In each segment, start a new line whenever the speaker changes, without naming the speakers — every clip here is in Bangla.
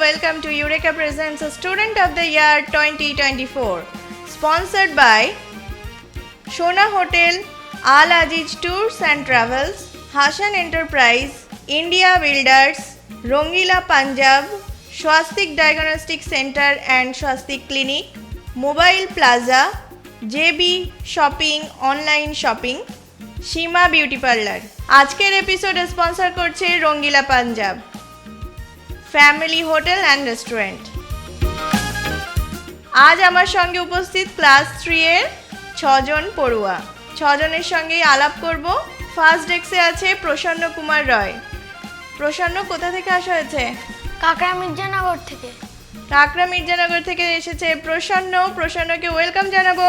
welcome to Eureka Presents a Student of the Year 2024. Sponsored by Shona Hotel, Al Aziz Tours and Travels, Hashan Enterprise, India Builders, Rongila Punjab, Swastik Diagnostic Center and Swastik Clinic, Mobile Plaza, JB Shopping Online Shopping, Shima Beauty Parlor. আজকের এপিসোডে স্পন্সর করছে Rangila Punjab, family hotel and restaurant. আজ আমার সঙ্গে উপস্থিত ক্লাস 3 এর 6 জন পড়ুয়া। 6 জনের সঙ্গেই আলাপ করব। ফার্স্ট ডেস্কে আছে প্রসন্ন কুমার রয়। প্রসন্ন কোথা থেকে আসা হয়েছে?
কাকড়া মির্জানগর থেকে।
কাকড়া মির্জানগর থেকে এসেছে প্রসন্ন। প্রসন্নকে ওয়েলকাম জানাবো।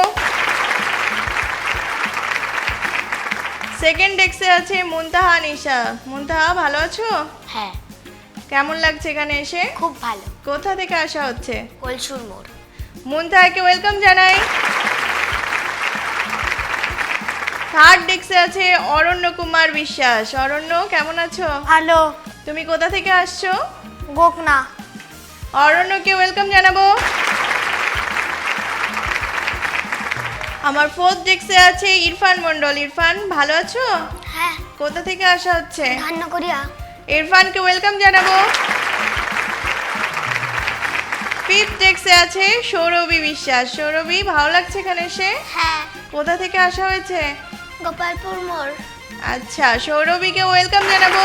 সেকেন্ড ডেস্কে আছে মুনতাহা নিশা। মুনতাহা ভালো আছো?
হ্যাঁ।
কেমন লাগছে এখানে এসে?
খুব ভালো।
কোথা থেকে আসা হচ্ছে?
কলসুর মোড়।
মুনতাহাকে ওয়েলকাম জানাই। থার্ড ডেস্কে আছে অরণ্য কুমার বিশ্বাস। অরণ্য কেমন আছো?
ভালো।
তুমি কোথা থেকে আসছো?
গোকনা।
অরণ্যকে ওয়েলকাম জানাবো। আমার ফোর্থ ডেস্কে আছে ইরফান মণ্ডল। ইরফান ভালো আছো?
হ্যাঁ।
কোথা থেকে আসা হচ্ছে?
ধান্যকরিয়া।
ইরফানকে ওয়েলকাম জানাবো। ফিফথ ডেস্কে আছে সৌরভী বিশ্বাস। সৌরভী ভালো লাগছে এখানে এসে?
হ্যাঁ।
কোথা থেকে আসা হয়েছে?
গোপালপুর মোড়।
আচ্ছা, সৌরভীকে ওয়েলকাম জানাবো।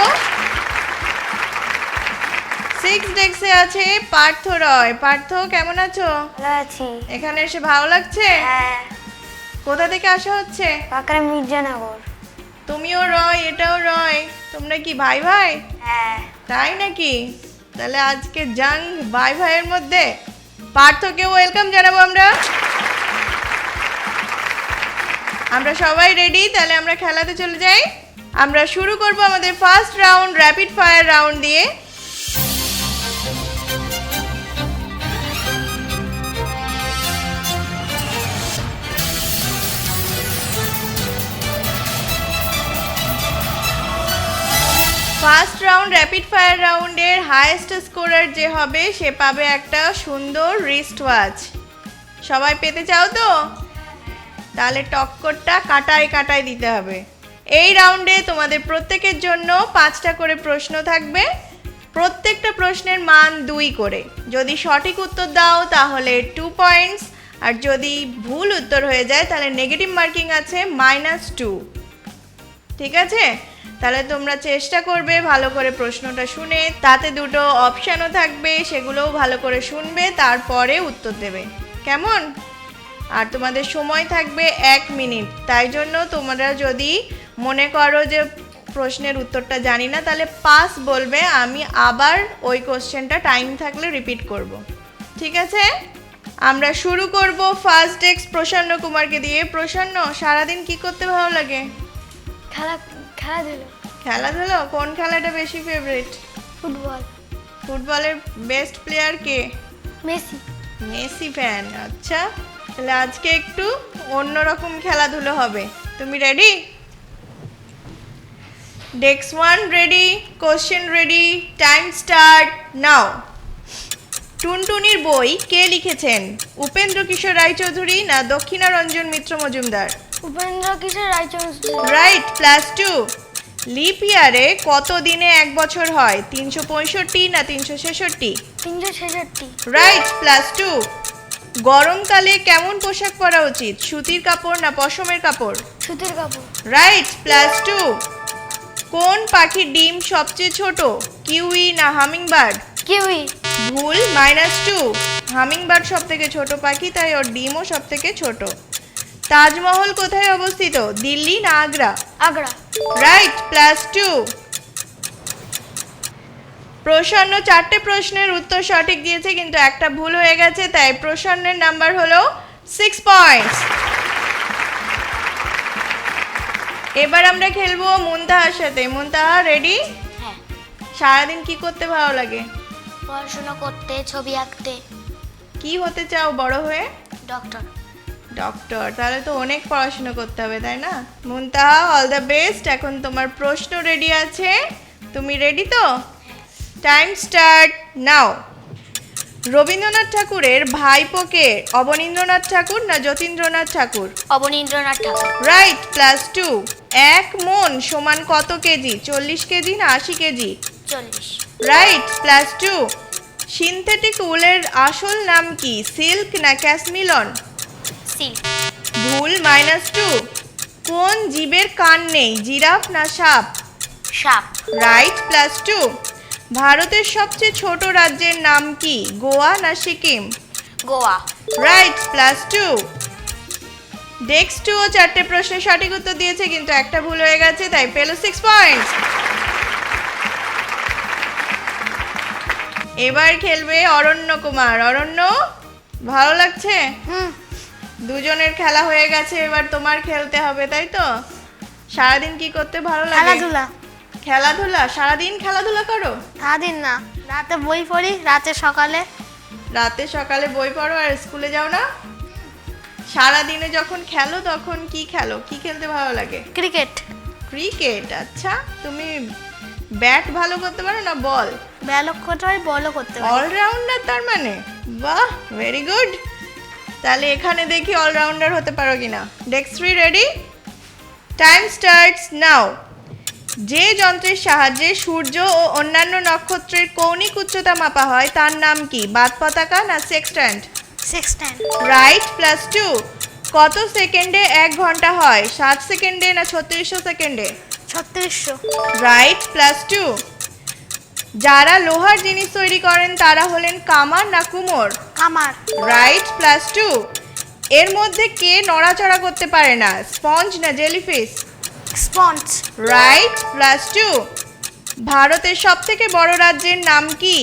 সিক্স ডেস্কে আছে পার্থ রয়। পার্থ কেমন আছো?
ভালো আছি।
এখানে এসে ভালো লাগছে?
হ্যাঁ।
কোথা থেকে আসা হচ্ছে?
কাকড়া মির্জানগর।
তুমিও রয়, এটাও রয়। তোমরা কি ভাই ভাই?
হ্যাঁ।
তাই নাকি? তাহলে আজকে জাং ভাই ভাইয়ের মধ্যে পার্থকে ওয়েলকাম জানাবো আমরা। আমরা সবাই রেডি, তাহলে আমরা খেলাতে চলে যাই। আমরা শুরু করব আমাদের first round rapid fire round দিয়ে। ফার্স্ট রাউন্ড র্যাপিড ফায়ার রাউন্ডের হাইয়েস্ট স্কোরার যে হবে সে পাবে একটা সুন্দর রিস্ট ওয়াচ। সবাই পেতে চাও তো? তাহলে টক্করটা কাটায় কাটায় দিতে হবে। এই রাউন্ডে তোমাদের প্রত্যেকের জন্য 5টা করে প্রশ্ন থাকবে। প্রত্যেকটা প্রশ্নের মান 2 করে। যদি সঠিক উত্তর দাও তাহলে 2 পয়েন্টস, আর যদি ভুল উত্তর হয়ে যায় তাহলে নেগেটিভ মার্কিং আছে -2। ঠিক আছে? তাহলে তোমরা চেষ্টা করবে ভালো করে প্রশ্নটা শুনে, তাতে দুটো অপশানও থাকবে, সেগুলোও ভালো করে শুনবে, তারপরে উত্তর দেবে। কেমন? আর তোমাদের সময় থাকবে 1 মিনিট। তাই জন্য তোমরা যদি মনে করো যে প্রশ্নের উত্তরটা জানি না, তাহলে পাস বলবে, আমি আবার ওই কোশ্চেনটা টাইম থাকলে রিপিট করব। ঠিক আছে? আমরা শুরু করব ফার্স্ট ডেস্ক প্রসন্ন কুমারকে দিয়ে। প্রসন্ন, সারাদিন কি করতে ভালো লাগে?
খেলাধুলো।
খেলাধুলো? কোন খেলাটা বেশি ফেভারিট?
ফুটবল।
ফুটবলের বেস্ট প্লেয়ার কে?
মেসি।
Messi fan. আচ্ছা, তাহলে আজকে একটু অন্যরকম খেলাধুলো হবে। তুমি ready? Desk 1 ready, question ready, time start now. টুনটুনির বই কে লিখেছেন? উপেন্দ্র কিশোর রায়চৌধুরী না দক্ষিণারঞ্জন মিত্র মজুমদার?
উপেন্দ্র কিশোর রায়চৌধুরী।
রাইট, +2। লিপ ইয়ারে কত দিনে 1 বছর হয়? 365 না 366?
366।
রাইট, +2। গরমকালে কেমন পোশাক পরা উচিত? সুতির কাপড় না পশমের কাপড়?
সুতির কাপড়।
রাইট, +2। কোন পাখির ডিম সবচেয়ে ছোট? কিউই না হামিংবার্ড?
কিউই।
ভুল, -2। হামিংবার্ড সব থেকে ছোট পাখি, তাই ওর ডিমও সব থেকে ছোট। তাজমহল কোথায় অবস্থিত? দিল্লি না আগ্রা?
আগ্রা।
রাইট, +2। প্রসন্ন 4টে প্রশ্নের উত্তর সঠিক দিয়েছে, কিন্তু একটা ভুল হয়ে গেছে, তাই প্রসন্নের নাম্বার হলো 6 পয়েন্টস। এবার আমরা খেলবো মুনতাহার সাথে। মুনতাহা রেডি?
হ্যাঁ।
সারাদিন কি করতে ভালো লাগে?
পড়াশোনা করতে, ছবি আঁকতে।
কি হতে চাও বড় হয়ে?
ডক্টর।
ডক্টর। তাহলে তো অনেক পড়াশোনা করতে হবে, তাই না? মুনতাহা, অল দ্য বেস্ট। এখন তোমার প্রশ্ন রেডি আছে, তুমি রেডি তো? টাইম স্টার্ট নাও। রবীন্দ্রনাথ ঠাকুরের ভাইপোকে অবনীন্দ্রনাথ ঠাকুর না যতীন্দ্রনাথ ঠাকুর?
অবনীন্দ্রনাথ ঠাকুর।
রাইট, +2। 1 মন সমান কত কেজি? 40 কেজি না 80 কেজি?
40।
রাইট, +2। সিনথেটিক উলের আসল নাম কি? সিল্ক না ক্যাশমিলন?
সিল্ক।
ভুল, -2। কোন জীবের কান নেই? জিরাফ না সাপ?
সাপ।
রাইট, +2। ভারতের সবচেয়ে ছোট রাজ্যের নাম কি? গোয়া না সিকিম?
গোয়া।
রাইট, +2। ডেক্স 2 ও 4টে প্রশ্নের সঠিক উত্তর দিয়েছে, কিন্তু একটা ভুল হয়ে গেছে, তাই পেল 6 পয়েন্টস। এবার খেলবে অরণ্য কুমার। অরণ্য, ভালো লাগছে?
হুম।
দুজনের খেলা হয়ে গেছে, এবার তোমার খেলতে হবে, তাই তো? সারাদিন কি করতে ভালো লাগে?
খেলাধুলা।
খেলাধুলা? সারাদিন খেলাধুলা করো?
সারাদিন না, রাতে বই পড়ি, রাতে সকালে।
রাতে সকালে বই পড়ো আর স্কুলে যাও না? সারাদিনে যখন খেলো তখন কি খেলো? কি খেলতে ভালো লাগে?
ক্রিকেট।
ক্রিকেট? আচ্ছা, তুমি ব্যাট ভালো করতে পারো না বল?
ব্যালক করতে পারি, বলও করতে পারি।
অলরাউন্ডার তার মানে? বাহ, ভেরি গুড। তাহলে এখানে দেখি অলরাউন্ডার হতে পারো কিনা। ডেক্স 3 রেডি? টাইম স্টার্টস নাও। যে যন্ত্রের সাহায্যে সূর্য ও অন্যান্য নক্ষত্রের কৌণিক উচ্চতা মাপা হয় তার নাম কি? বাত পতাকা না সেক্সট্যান্ট?
সেক্সট্যান্ট।
রাইট, +2। কত সেকেন্ডে 1 ঘন্টা হয়? 60 সেকেন্ডে না 3600 সেকেন্ডে?
3600।
রাইট, +2। যারা লোহার জিনিস তৈরি করেন তারা হলেন কামার না কুমোর?
কামার।
রাইট, +2। এর মধ্যে কে নড়াচড়া করতে পারে না? স্পঞ্জ না জেলিফিশ?
স্পঞ্জ।
রাইট, +2। ভারতের সবথেকে বড় রাজ্যের নাম কি?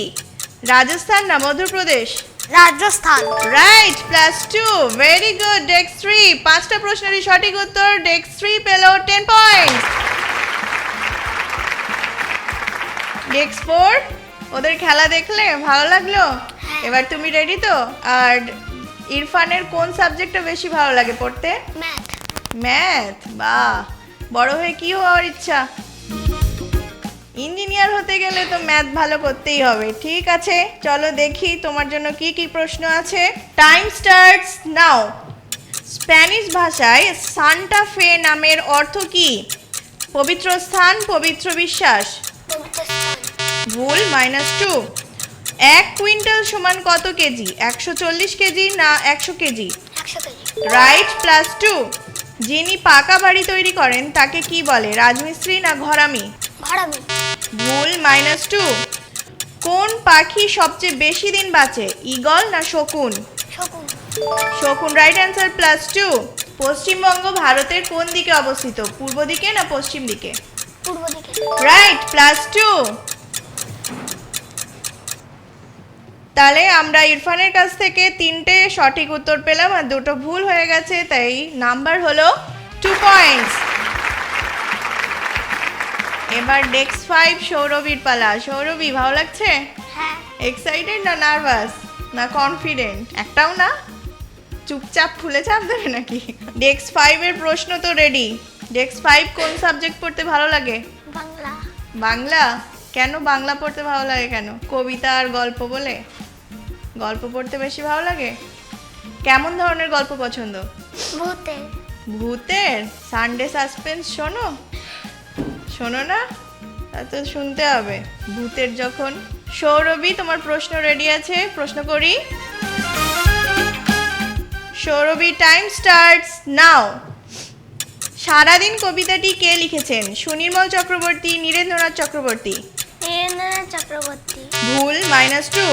রাজস্থান না Madhya Pradesh?
Rajasthan.
Right, +2। Very good. ডেক্স 3 5টা প্রশ্নেরই সঠিক উত্তর। ডেক্স 3 পেল 10 পয়েন্টস। ডেক্স 4 ওদের খেলা দেখলে ভালো লাগলো? এবার তুমি রেডি তো? আর ইরফানের কোন সাবজেক্টটা বেশি ভালো লাগে পড়তে?
ম্যাথ।
ম্যাথ? বাহ, বড় হয়ে কি হওয়ার ইচ্ছা? ইঞ্জিনিয়ার হতে গেলে তো ম্যাথ ভালো করতেই হবে। ঠিক আছে, চলো দেখি তোমার জন্য কি কি প্রশ্ন আছে। টাইম স্টার্টস নাও। স্প্যানিশ ভাষায় সান্টা ফে নামের অর্থ কি? পবিত্র স্থান, পবিত্র বিশ্বাস? ভুল, -2। 1 কুইন্টাল সমান কত কেজি? 140 কেজি না 100 কেজি?
100 কেজি।
রাইট, +2। যিনি পাকা বাড়ি তৈরি করেন তাকে কি বলে? রাজমিস্ত্রি না ঘরামি?
ঘরামি।
ভুল, -2। কোন পাখি সবচেয়ে বেশি দিন বাঁচে? ঈগল না শকুন?
শকুন।
শকুন, রাইট অ্যান্সার, +2। পশ্চিমবঙ্গ ভারতের কোন দিকে অবস্থিত? পূর্ব দিকে না পশ্চিম দিকে?
পূর্ব দিকে।
রাইট, +2। তাহলে আমরা ইরফানের কাছ থেকে 3টে সঠিক উত্তর পেলাম আর 2টো ভুল হয়ে গেছে, তাই নাম্বার হলো 2 পয়েন্টস। এবার ডেক্স 5 সৌরভীর পালা। সৌরভী, ভালো লাগছে?
হ্যাঁ।
এক্সাইটেড না নার্ভাস না কনফিডেন্ট? একটাও না? চুপচাপ ফুলে চাপ দেবে নাকি? ডেক্স 5 এর প্রশ্ন তো রেডি। ডেক্স 5 কোন সাবজেক্ট পড়তে ভালো লাগে?
বাংলা।
বাংলা? কেন বাংলা পড়তে ভালো লাগে কেন? কবিতা আর গল্প বলে? গল্প পড়তে বেশি ভালো লাগে? কেমন ধরনের গল্প পছন্দ?
ভূতে।
ভূতের? সানডে সাসপেন্স শোনো? শোনো না? তা তো শুনতে হবে ভূতের যখন। সৌরভী, তোমার প্রশ্ন রেডি আছে? প্রশ্ন করি। সৌরভী, টাইম স্টার্টস নাও। সারাদিন কবিতাটি কে লিখেছেন? সুনির্মল চক্রবর্তী, নীরেন্দ্রনাথ চক্রবর্তী?
নীরেন্দ্রনাথ চক্রবর্তী।
ভুল, -2।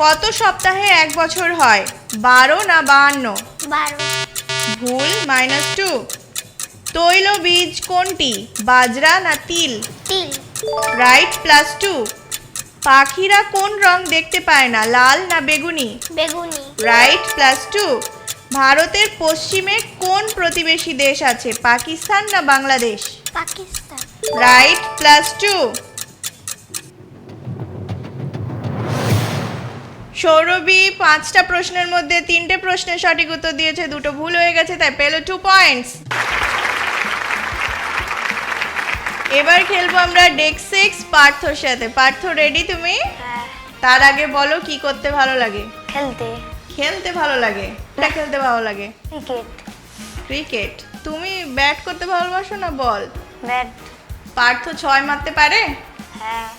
কত সপ্তাহে 1 বছর হয়? 12 না 52?
12।
ভুল, -2। তৈল বীজ কোনটি? বাজরা না তিল?
তিল।
রাইট, +2। পাখিরা কোন রং দেখতে পায় না? লাল না বেগুনি?
বেগুনি।
রাইট, +2। ভারতের পশ্চিমে কোন প্রতিবেশী দেশ আছে? পাকিস্তান না বাংলাদেশ?
পাকিস্তান।
রাইট, +2। সৌরভী 5টা প্রশ্নের মধ্যে 3টে প্রশ্নের সঠিক উত্তর দিয়েছে, 2টো ভুল হয়ে গেছে, তাই পেল 2 পয়েন্টস। এবার খেলবো আমরা ডেক্স 6 পার্থর সাথে। পার্থ, রেডি তুমি?
হ্যাঁ।
তার আগে বলো কি করতে ভালো লাগে?
খেলতে।
খেলতে ভালো লাগে। কোনটা খেলতে ভালো লাগে?
ক্রিকেট।
ক্রিকেট। তুমি ব্যাট করতে ভালোবাসো না বল?
ব্যাট।
পার্থ 6 মারতে পারে?
হ্যাঁ।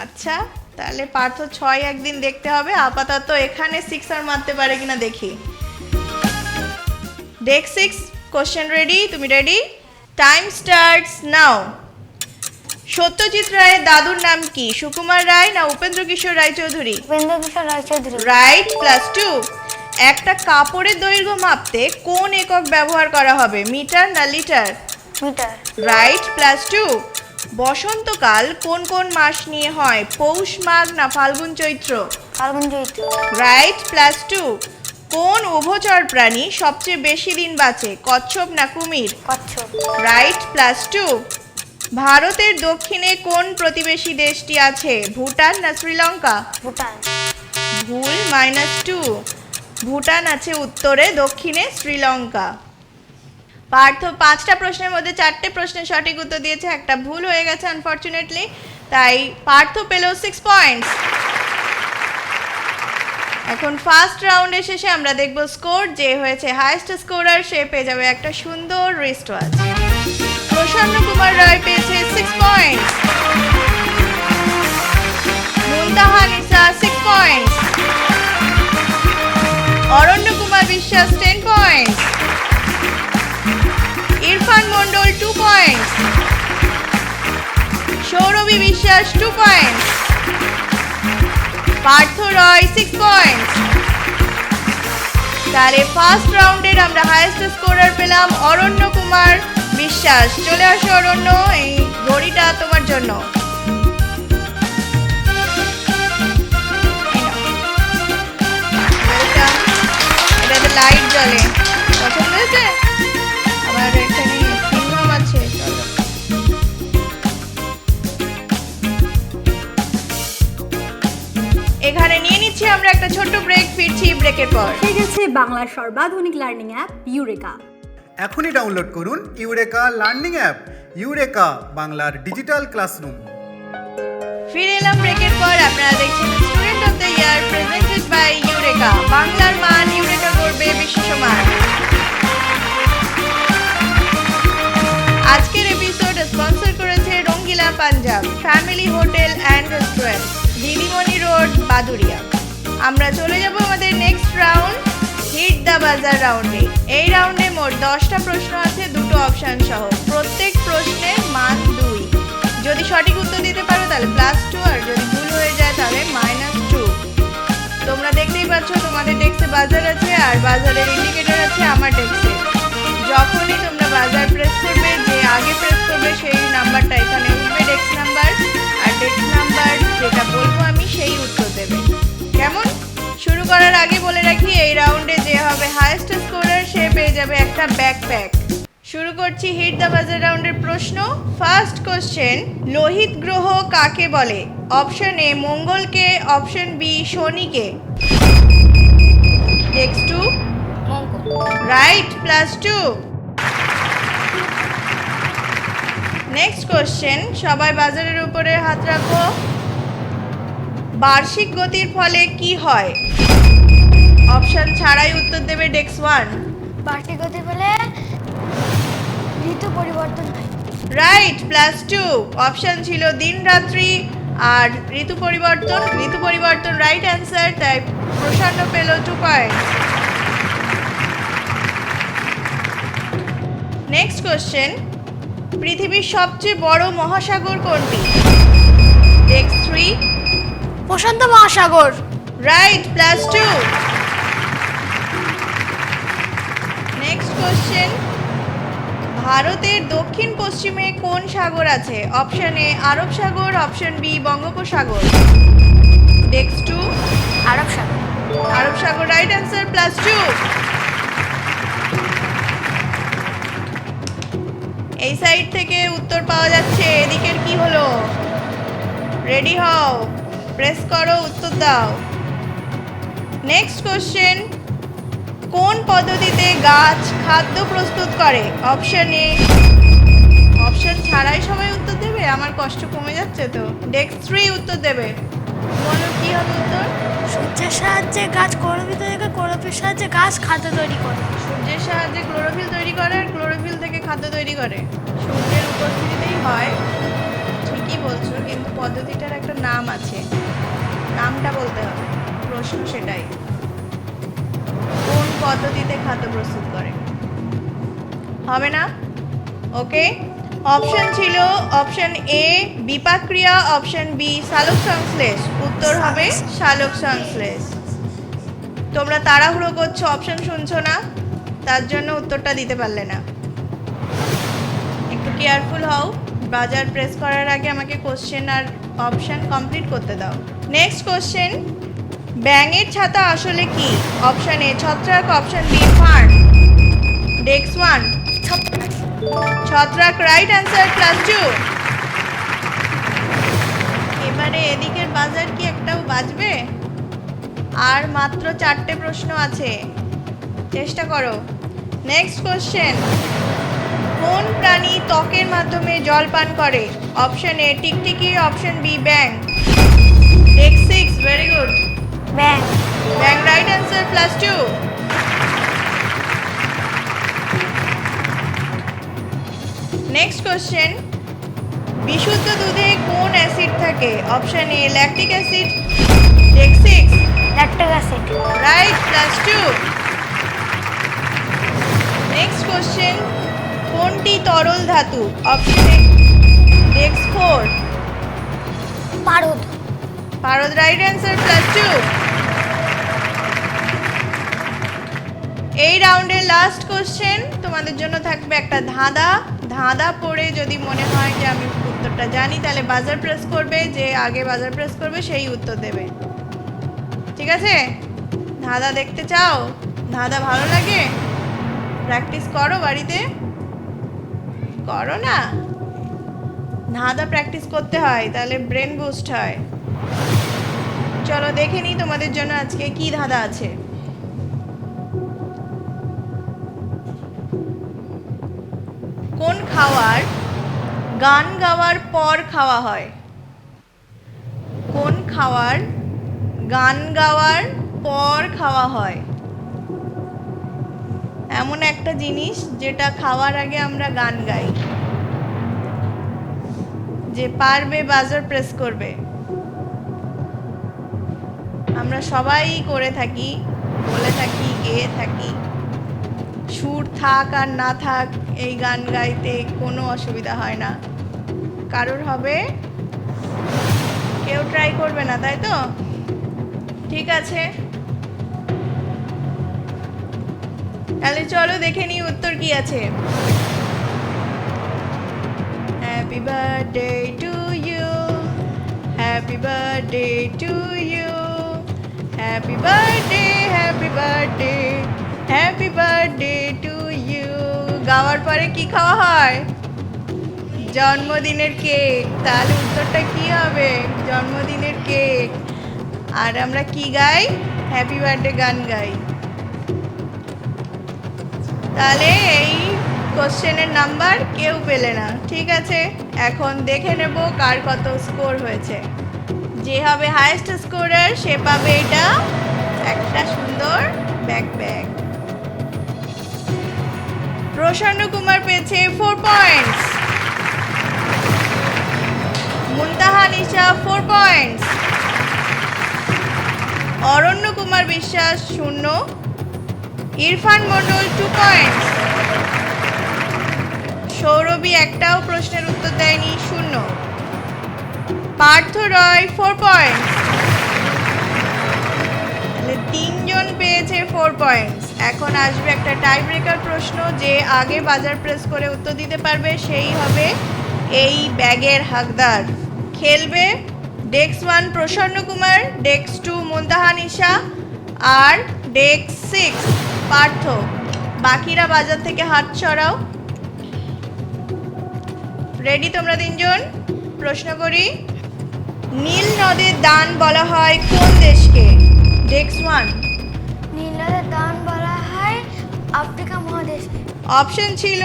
আচ্ছা, তাহলে পার্থ 6 একদিন দেখতে হবে। আপাতত এখানে 6 মারতে পারে কিনা দেখি। Desk 6 question ready? তুমি ready? Time starts now. Satyajit রায়ের দাদুর নাম কি? সুকুমার রায় না উপেন্দ্র কিশোর রায়চৌধুরী?
উপেন্দ্র কিশোর রায়চৌধুরী।
রাইট, +2। একটা কাপড়ের দৈর্ঘ্য মাপতে কোন একক ব্যবহার করা হবে? মিটার না লিটার?
মিটার।
রাইট, +2। বসন্তকাল কোন কোন মাস নিয়ে হয়? পৌষ মাঘ না ফাল্গুন চৈত্র?
ফাল্গুন চৈত্র।
রাইট, +2। কোন উভচর প্রাণী সবচেয়ে বেশি দিন বাঁচে? কচ্ছপ না কুমির?
কচ্ছপ।
রাইট, +2। ভারতের দক্ষিণে কোন প্রতিবেশী দেশটি আছে? ভুটান না শ্রীলঙ্কা?
ভুটান।
ভুল, -2। ভুটান আছে উত্তরে, দক্ষিণে শ্রীলঙ্কা। পার্থ 5টা প্রশ্নের মধ্যে 4টে প্রশ্নের সঠিক উত্তর দিয়েছে, একটা ভুল হয়ে গেছে আনফরচুনেটলি, তাই পার্থ পেল 6 পয়েন্টস। এখন ফার্স্ট রাউন্ডের শেষে আমরা দেখব স্কোর। যে হয়েছে হাইয়েস্ট স্কোরার সে পেয়ে যাবে একটা সুন্দর রিস্ট ওয়াচ। প্রসন্ন কুমার রায় পেয়েছে 6 পয়েন্টস, মুনতাহা নিসা 6 পয়েন্টস, অরণ্য কুমার বিশ্বাস 10 পয়েন্টস, ইরফান মন্ডল 2 পয়েন্টস, সৌরভী বিশ্বাস 2 পয়েন্টস, পার্থ রয় 6 পয়েন্টস। তাহলে ফার্স্ট রাউন্ডের আমরা হাইয়েস্ট স্কোরার পেলাম অরণ্য কুমার বিশ্বাস। চলে আসো অরণ্য, এই ঘড়িটা তোমার জন্য। এটাতে লাইট জ্বলে, পছন্দ হয়েছে? আবার এখানে সিংহাম আছে, চলো। এখানে নিয়ে নিচ্ছি আমরা একটা ছোট্ট ব্রেক, ফিরছি ব্রেকের পর।
এসে গেছে বাংলার সর্বাধুনিক লার্নিং অ্যাপ ইউরেকা।
এখনই ডাউনলোড করুন ইউরেকা লার্নিং অ্যাপ। ইউরেকা বাংলার ডিজিটাল ক্লাসরুম।
ফিরে এলাম ব্রেকের পর। আপনারা দেখছেন student of the year presented by Eureka. বাংলার মান ইউরেকা করবে বিশ্ব সমান। আজকের এপিসোড স্পন্সর করেছে Rangila Punjab, family hotel and restaurant, Didimoni road, Baduria. আমরা চলে যাব আমাদের নেক্সট রাউন্ড, হিট দ্য বাজার রাউন্ডে। এই রাউন্ডে মোট 10টা প্রশ্ন আছে, 2টো অপশন সহ। প্রত্যেক প্রশ্নের মান 2। যদি সঠিক উত্তর দিতে পারো তাহলে +2, আর যদি ভুল হয়ে যায় তাহলে -2। তোমরা দেখতেই পাচ্ছ তোমাদের ডেস্কে বাজার আছে, আর বাজারের ইন্ডিকেটর আছে আমার ডেস্কে। যখনই তোমরা বাজার প্রেস করবে, যে আগে প্রেস করবে সেই নাম্বারটা এখানে উঠবে, ডেস্ক নাম্বার, আর ডেস্ক নাম্বার যেটা বলবো আমি সেই উত্তর দেবে। কেমন? শুরু করার আগে বলে রাখি, এই রাউন্ডে যে হবে হাইয়েস্ট স্কোরার সে পেয়ে যাবে একটা ব্যাকপ্যাক। শুরু করছি হিট দ্য বাজার রাউন্ডের প্রশ্ন। ফার্স্ট কোশ্চেন, লোহিত গ্রহ কাকে বলে? অপশন এ মঙ্গলকে, অপশন বি শনিকে। Next 2।
Mangal.
Right, +2। Next question, সবাই বাজারের উপরে হাত রাখো। বার্ষিক গতির ফলে কি হয়? অপশন ছাড়াই উত্তর দেবে ডেক্স 1।
বার্ষিক গতি বলে ঋতু পরিবর্তন হয়।
রাইট, +2। অপশন ছিল দিন রাত্রি আর ঋতু পরিবর্তন। ঋতু পরিবর্তন রাইট অ্যান্সার, তাই প্রসন্ন পেল 2 পয়েন্ট। নেক্সট কোশ্চেন, পৃথিবীর সবচেয়ে বড় মহাসাগর কোনটি? ডেক্স 3।
প্রশান্ত মহাসাগর।
রাইট, +2। নেক্সট কোশ্চেন, ভারতের দক্ষিণ পশ্চিমে কোন সাগর আছে? অপশন এ আরব সাগর, অপশন বি বঙ্গোপসাগর। ডেক্স 2।
আরব সাগর।
আরব সাগর রাইট অ্যান্সার, +2। এই সাইড থেকে উত্তর পাওয়া যাচ্ছে, এদিকের কি হলো? রেডি হও, প্রেস করো, উত্তর দাও। নেক্সট কোশ্চেন, কোন পদ্ধতিতে গাছ খাদ্য প্রস্তুত করে? অপশন এ, অপশন ছাড়াই সবাই উত্তর দেবে, আমার কষ্ট কমে যাচ্ছে তো। ডেক্স 3 উত্তর দেবে। বলো কি হবে?
সূর্যের সাহায্যে গাছ ক্লোরোফিল তৈরি করে, ক্লোরোফিল সাহায্যে গাছ খাদ্য তৈরি করে।
সূর্যের সাহায্যে ক্লোরোফিল তৈরি করে আর ক্লোরোফিল থেকে খাদ্য তৈরি করে। সূর্যের উপস্থিতিতেই হয়, ঠিকই বলছো, কিন্তু পদ্ধতিটার একটা নাম আছে, নামটা বলতে হবে। প্রশ্ন সেটাই, কোন পদ্ধতিতে খাদ্য প্রস্তুত করে? হবে না? ওকে, অপশন ছিল অপশন এ বিপাক ক্রিয়া, অপশন বি সালোক সংশ্লেষ। উত্তর হবে সালোক সংশ্লেষ। তোমরা তাড়াহুড়ো করছো, অপশন শুনছো না, তার জন্য উত্তরটা দিতে পারলে না। একটু কেয়ারফুল হও, বাজার প্রেস করার আগে আমাকে কোশ্চেন আর অপশন কমপ্লিট করতে দাও। নেক্সট কোশ্চেন, ব্যাঙের ছাতা আসলে কি? অপশন এ ছত্রাক, অপশন বি ফার্ন। ডেক্স 1 ছত্রাক, রাইট অ্যান্সার, +2। এবারে এদিকের বাজার কি একটাও বাজবে? আর মাত্র 4টে প্রশ্ন আছে, চেষ্টা করো। নেক্সট কোশ্চেন, কোন প্রাণী ত্বকের মাধ্যমে জল পান করে? অপশন এ টিকটিকি, অপশন বি ব্যাং। ডেক্স 6, ভেরি গুড।
ব্যাং।
ব্যাং, রাইট অ্যান্সার, +2। নেক্সট কোশ্চেন, বিশুদ্ধ দুধে কোন অ্যাসিড থাকে? Option A lactic acid. ডেক্স 6,
lactic acid.
Right, +2। Next question, কোনটি তরল ধাতু? অপশন এ ডেক্স 4,
পারদ।
পারদ, রাইট অ্যান্সার, +2। এই রাউন্ডের লাস্ট কোশ্চেন, তোমাদের জন্য থাকবে একটা ধাঁধা। ধাঁধা পড়ে যদি মনে হয় যে আমি উত্তরটা জানি, তাহলে বাজার প্রেস করবে, যে আগে বাজার প্রেস করবে সেই উত্তর দেবে। ঠিক আছে? ধাঁধা দেখতে চাও? ধাঁধা ভালো লাগে? প্র্যাকটিস করো বাড়িতে? করো না? ধাঁধা প্র্যাকটিস করতে হয়, তাহলে ব্রেন বুস্ট হয়। চলো দেখে নিই তোমাদের জন্য আজকে কি ধাঁধা আছে। কোন খাবার গান গাওয়ার পর খাওয়া হয়? কোন খাবার গান গাওয়ার পর খাওয়া হয়? এমন একটা জিনিস যেটা খাওয়ার আগে আমরা গান গাই। যে পারবে বাজার প্রেস করবে। আমরা সবাই করে থাকি, বলে থাকি, গেয়ে থাকি। সুর থাক আর না থাক, এই গান গাইতে কোনো অসুবিধা হয় না। কারোর হবে? কেউ ট্রাই করবে না, তাই তো? ঠিক আছে, তাহলে চলো দেখে নিই উত্তর কি আছে। Happy birthday to you, happy birthday to you, happy birthday, happy birthday, happy birthday to you. গাওয়ার পরে কি খাওয়া হয়? জন্মদিনের কেক। তাহলে উত্তরটা কি হবে? জন্মদিনের কেক। আর আমরা কি গাই? হ্যাপি বার্থডে গান গাই। তাহলে এই কোশ্চেনের নাম্বার কেউ পেলে না। ঠিক আছে, এখন দেখে নেব কার কত স্কোর হয়েছে। যে হবে হাইয়েস্ট স্কোরার সে পাবে এটা, একটা সুন্দর ব্যাকপ্যাক। প্রসন্ন কুমার পেয়েছে 4 পয়েন্টস, মুনতাহা নিশা 4 পয়েন্টস, অরণ্য কুমার বিশ্বাস 0, ইরফান মণ্ডল 2 পয়েন্টস, সৌরভী একটাও প্রশ্নের উত্তর দেয়নি 0, পার্থ রয় 4 পয়েন্টস। তাহলে 3 জন পেয়েছে 4 পয়েন্টস। এখন আসবে একটা টাই ব্রেকার প্রশ্ন, যে আগে বাজার প্রেস করে উত্তর দিতে পারবে সেই হবে এই ব্যাগের হকদার। খেলবে ডেক্স 1 প্রসন্ন কুমার, ডেক্স 2 মুনতাহা নিশা আর ডেক্স 6 পার্থ। বাকিরা বাজার থেকে হাত সরাও। রেডি তোমরা 3 জন? প্রশ্ন করি, নীল নদের দান বলা হয় কোন দেশকে? ডেক্স 1
নীল নদের দান বলা হয় আফ্রিকা মহাদেশকে।
অপশন ছিল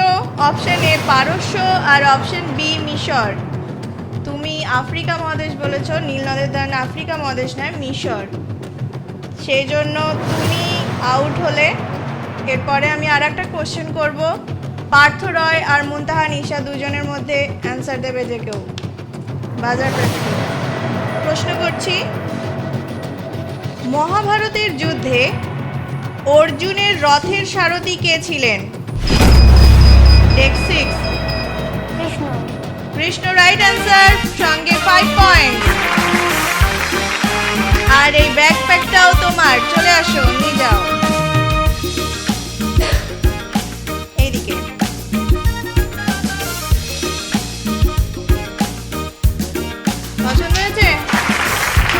অপশন এ পারস্য আর অপশন বি মিশর। তুমি আফ্রিকা মহাদেশ বলেছ, নীল নদের দান আফ্রিকা মহাদেশ নয়, মিশর। সেই জন্য তুমি আউট হলে। এরপরে আমি আর একটা কোশ্চেন করব, পার্থ রয় আর মুনতাহা নিশা দুজনের মধ্যে অ্যান্সার দেবে যে কেউ। বাজারটা প্রশ্ন করছি, মহাভারতের যুদ্ধে অর্জুনের রথের সারথি কে ছিলেন? টেক 6।
কৃষ্ণ।
কৃষ্ণ রাইট অ্যান্সার, সঙ্গে 5 পয়েন্ট। আর এই ব্যাকপ্যাকটাও তোমার, চলে আসো নিয়ে যাও এইদিকে। পছন্দ হয়েছে?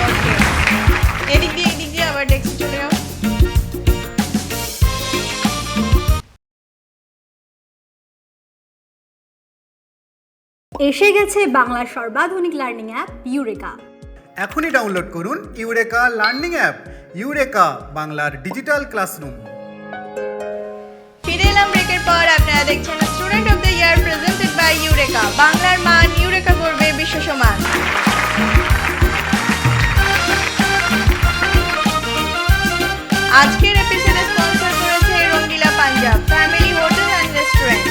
ওকে, এদিক দিয়ে আবার ডেস্কে চলে যাও।
এসে গেছে বাংলার সর্বাধুনিক লার্নিং অ্যাপ ইউরেকা।
এখনই ডাউনলোড করুন ইউরেকা লার্নিং অ্যাপ। ইউরেকা বাংলার ডিজিটাল ক্লাসরুম।
ফিরে এলাম ব্রেকের পর। আপনারা দেখছেন student of the year presented by Eureka. বাংলার মান ইউরেকা করবে বিশ্ব সমান। আজকের এপিসোডে স্পন্সর করেছে Rangila Punjab family hotel and restaurant.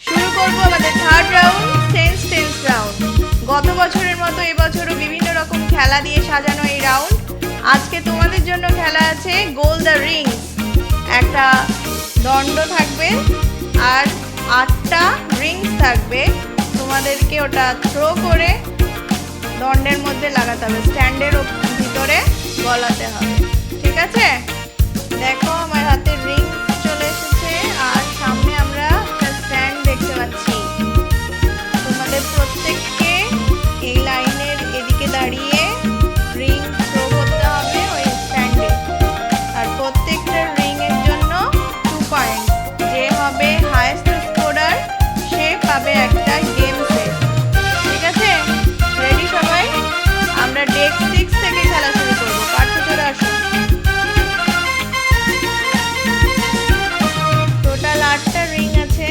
শুরু করব আমাদের third round, sense tense round. গত বছরের মতো এবছরও বিভিন্ন রকম খেলা দিয়ে সাজানো এই রাউন্ড। আজকে তোমাদের জন্য খেলা আছে গোল দ্য রিংস। একটা দণ্ড থাকবে আর 8টা রিংস থাকবে। তোমাদেরকে ওটা থ্রো করে দণ্ডের মধ্যে লাগাতে হবে, স্ট্যান্ডের ভিতরে গলাতে হবে। ঠিক আছে? দেখো আমার হাতে রিং চলে এসেছে আর সামনে আমরা একটা স্ট্যান্ড দেখতে পাচ্ছি। তোমাদের প্রত্যেককে এই লাইনের এদিকে দাঁড়িয়ে রিং থ্রো করতে হবে ওই স্ট্যান্ডে। আর প্রত্যেকটা রিং এর জন্য 2 পয়েন্ট। যে হবে হাইয়েস্ট স্কোরার সে পাবে একটা গেম সেট। ঠিক আছে? রেডি সবাই? আমরা ডেক 6 থেকে খেলা শুরু করব। পার্থ চলে আসো। টোটাল 8টা রিং আছে।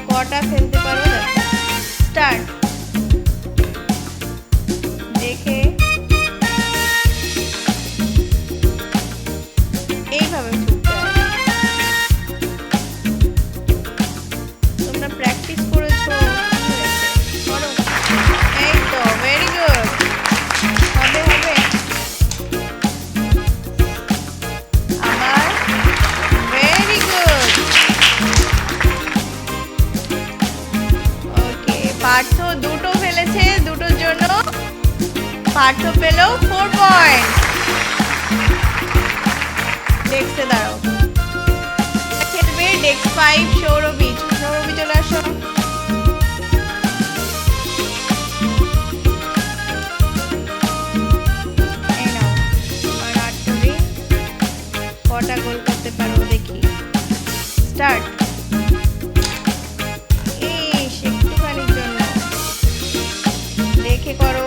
কটা ফেলতে পারো দেখো। স্টার্ট। দেখে এইভাবে ছুটতে হবে। তোমরা প্র্যাকটিস করেছো, করো। এই তো, ভেরি গুড। হবে হবে। আবার ভেরি গুড। ওকে, পার্থ দুটো ফেলেছে, দুটোর জন্য পার্থ পেল 4 পয়েন্ট। ডেস্কে দাঁড়াও। খেলবে ডেস্ক 5 সৌরভী। সৌরভী চলে আসো। এই নাও তোমার 8টা রিং। কটা গোল করতে পারো দেখি। স্টার্ট। একটুখানির জন্য দেখে করো।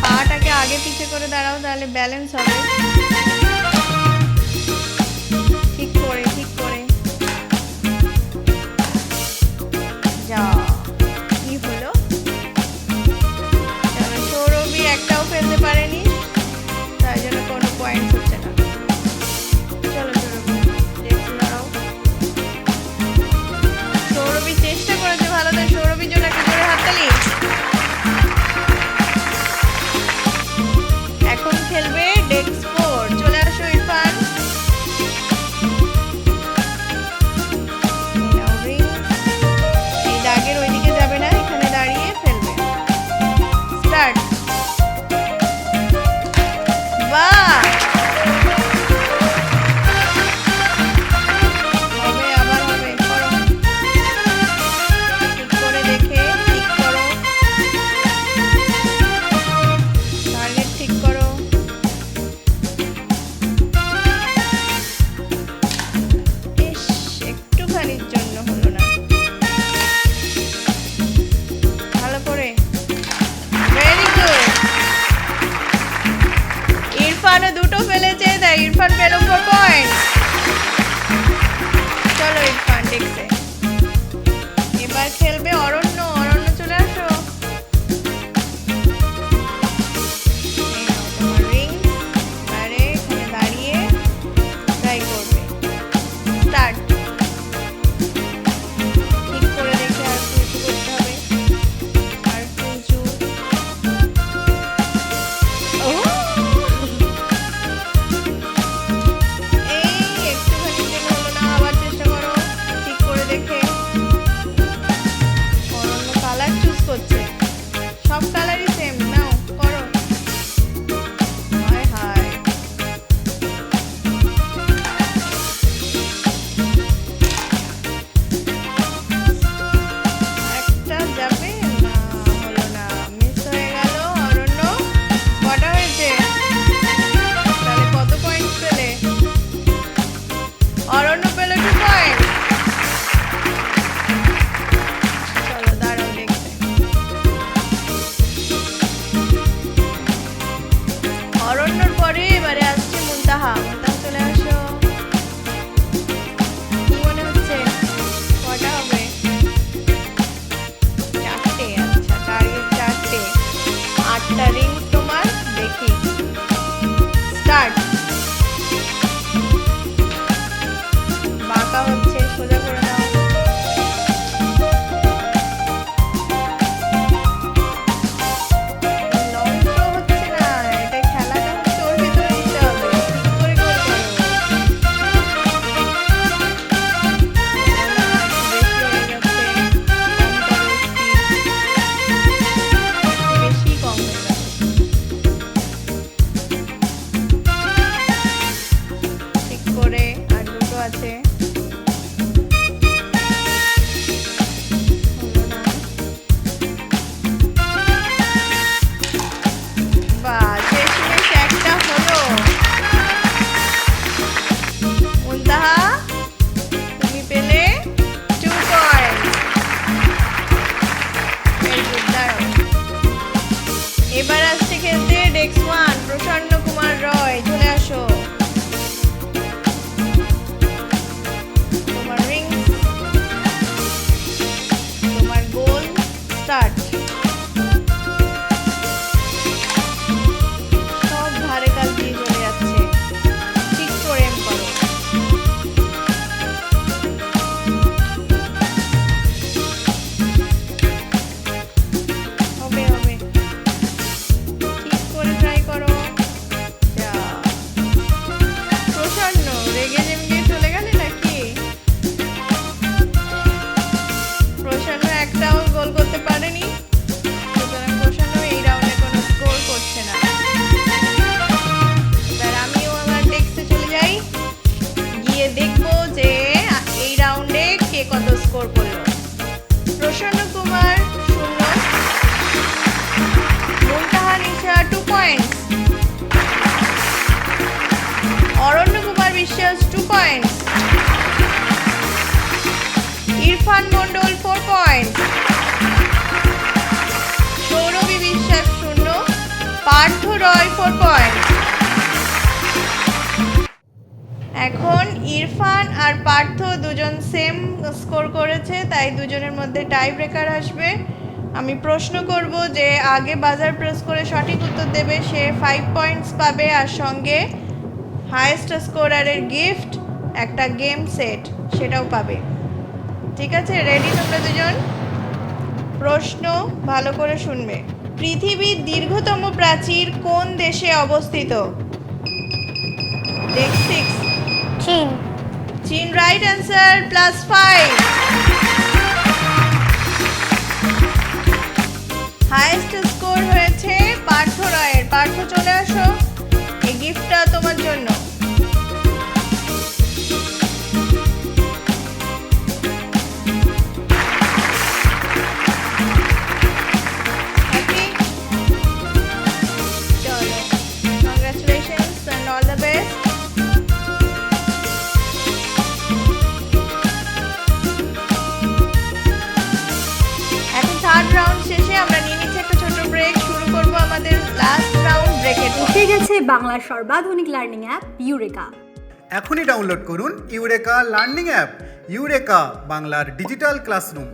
পাটাকে আগে পিছে করে দাঁড়াও, তাহলে ব্যালেন্স হবে। ঠিক করে ঠিক করে যা। কি হলো? চলো, সৌরভী একটাও ফেলতে পারেনি, তাই জন্য কোনো পয়েন্ট হচ্ছে না। চলো সৌরভী, দেখতে দাঁড়াও। সৌরভী চেষ্টা করেছে ভালো, তাই সৌরভীর জন্য একটা জোরে হাততালি। এখন খেলবে ডেস্ক 4। চলে আসো ইরফান। এই দাগের ওইদিকে যাবে না, এখানে দাঁড়িয়ে ফেলবে। স্টার্ট। বাহ, হবে, আবার হবে। করো, ঠিক করে দেখে ঠিক করো। টার্গেট ঠিক করো। ইস, একটুখানির জন্য হলো না। ভালো করে। Very good. ইরফানও দুটো ফেলেছে, তাই ইরফান পেল 4 পয়েন্ট। চলো স্টার্ট। ঠিক করে দেখে আর একটু উঁচু করতে হবে, আর একটু উঁচু। ও এই একটুখানি দিন হলো না, আবার চেষ্টা করো ঠিক করে দেখে। অরণ্য কালার চুজ করছে, সব কালারই সেম, নাও করো। হায় হায়, একটা যাবে না, হলো না, মিস হয়ে গেল। অরণ্য কটা হয়েছে, তাহলে কত পয়েন্ট পেলে? অরণ্য পেল 2 পয়েন্ট। চলো দাঁড়াও দেখতে। অরণ্যর পরে এবারে আসছে মুনতাহা। মুনতাহা চলে আসো। কি মনে হচ্ছে কটা হবে? 4টে। আচ্ছা, টার্গেট 4টে। 8টা রিং তোমার, দেখি। স্টার্ট। বাঁকা হচ্ছে, সোজা করে নাও। লং তো হচ্ছে না, এটা খেলাটা হচ্ছে ওর ভিতরে নিতে হবে, ঠিক করে গোল করো। বেশি হয়ে যাচ্ছে, কম করো স্পিড, বেশি কম হয়ে গেল। ঠিক করে, আর 2টো আছে। হলো না। বাহ, শেষমেশ একটা হলো। মুনতাহা তুমি পেলে 2 পয়েন্ট। ভেরি গুড, দাঁড়াও। এবার আসছে খেলতে ডেক্স 1 প্রসন্ন কুমার রয়। চলে আসো। তোমার রিং, তোমার গোল, স্টার্ট। সব ধারে কাল দিয়ে চলে যাচ্ছে, ঠিক করে এম করো। হবে হবে, ঠিক করে ট্রাই করো। যা, প্রসন্ন রেগে জেমে চলে গেলে নাকি? প্রসন্ন একটাও গোল করতে পারেনি, সুতরাং প্রসন্ন এই রাউন্ডে কোনো স্কোর করছে না। এবার আমিও আমার ডেস্কে চলে যাই, গিয়ে দেখবো যে এই রাউন্ডে কে কত স্কোর করলো। প্রসন্ন কুমার 0, মুনতাহা নিশা 2 পয়েন্টস, অরণ্য কুমার বিশ্বাস 2 পয়েন্টস, ইরফান মন্ডল 4 পয়েন্টস, সৌরভী বিশ্বাস 0, পার্থ রয় 4 পয়েন্টস। এখন ইরফান আর পার্থ দুজন সেম স্কোর করেছে, তাই দুজনের মধ্যে টাই ব্রেকার আসবে। আমি প্রশ্ন করব, যে আগে বাজার প্রেস করে সঠিক উত্তর দেবে সে 5 পয়েন্টস পাবে, আর সঙ্গে হাইয়েস্ট স্কোরারের গিফট একটা গেম সেট সেটাও পাবে। ঠিক আছে, রেডি তোমরা দুজন? প্রশ্ন ভালো করে শুনবে। পৃথিবীর দীর্ঘতম প্রাচীর কোন দেশে অবস্থিত? ডেক্স 6।
চীন।
চীন রাইট অ্যান্সার, +5। হাইয়েস্ট স্কোর হয়েছে পার্থ রয়ের। পার্থ চলে আসো, এই গিফটটা তোমার জন্য। Happy? চলো, congratulations and all the best. এখন 3rd রাউন্ড শেষে আমরা নিয়ে নিচ্ছি একটা ছোট ব্রেক, শুরু করব আমাদের লাস্ট রাউন্ড ব্রেকের পর।
এসে গেছে বাংলার সর্বাধুনিক লার্নিং অ্যাপ ইউরেকা।
এখনই ডাউনলোড করুন ইউরেকা লার্নিং অ্যাপ। ইউরেকা বাংলার ডিজিটাল ক্লাসরুম।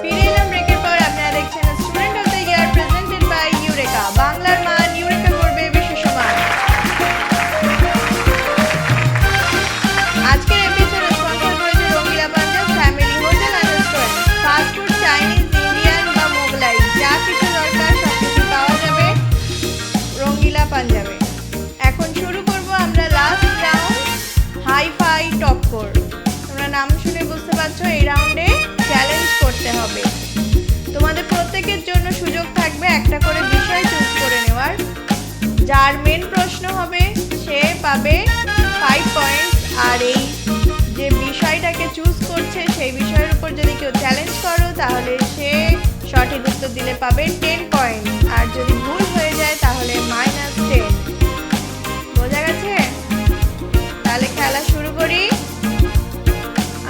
ফিরে এলাম ব্রেকের পর। আপনারা দেখছেন student of the year presented by Eureka. বাংলার মান ইউরেকা করবে বিশ্বসমান। আজকের এপিসোডে পাচ্ছ এই রাউন্ডে চ্যালেঞ্জ করতে হবে। তোমাদের প্রত্যেকের জন্য সুযোগ থাকবে একটা করে বিষয় চুজ করে নেওয়ার। যার মেন প্রশ্ন হবে সে পাবে 5 পয়েন্টস, আর এই যে বিষয়টাকে চুজ করছে সেই বিষয়ের উপর যদি কেউ চ্যালেঞ্জ করো তাহলে সে সঠিক উত্তর দিলে পাবে 10 পয়েন্ট, আর যদি ভুল হয়ে যায় তাহলে -10। বোঝা গেছে? তাহলে খেলা শুরু করি।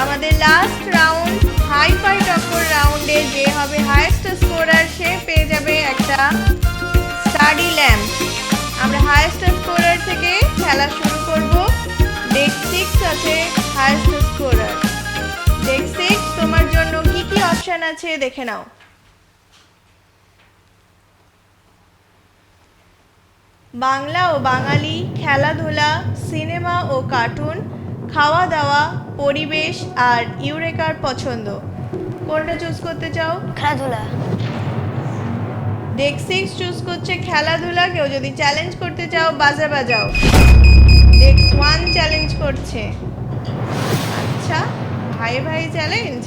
আমাদের লাস্ট রাউন্ড হাই-ফাই টক্কর রাউন্ডে যে হবে হাইয়েস্ট স্কোরার সে পেয়ে যাবে একটা স্টাডি ল্যাম্প। আমরা হাইয়েস্ট স্কোরার থেকে খেলা শুরু করব। ডেক 6 আছে হাইয়েস্ট স্কোরার। ডেক 6 তোমার জন্য কি কি অপশন আছে দেখে নাও। বাংলা ও বাঙালি, খেলাধুলা, সিনেমা ও কার্টুন, খাওয়া দাওয়া, পরিবেশ আর ইউরেকার পছন্দ। কোনটা চুজ করতে চাও?
খেলাধুলা।
ডেক 6 চুজ করছে খেলাধুলা। কেউ যদি চ্যালেঞ্জ করতে চাও বাজা বাজাও। ডেক 1 চ্যালেঞ্জ করছে। আচ্ছা, ভাই ভাই চ্যালেঞ্জ।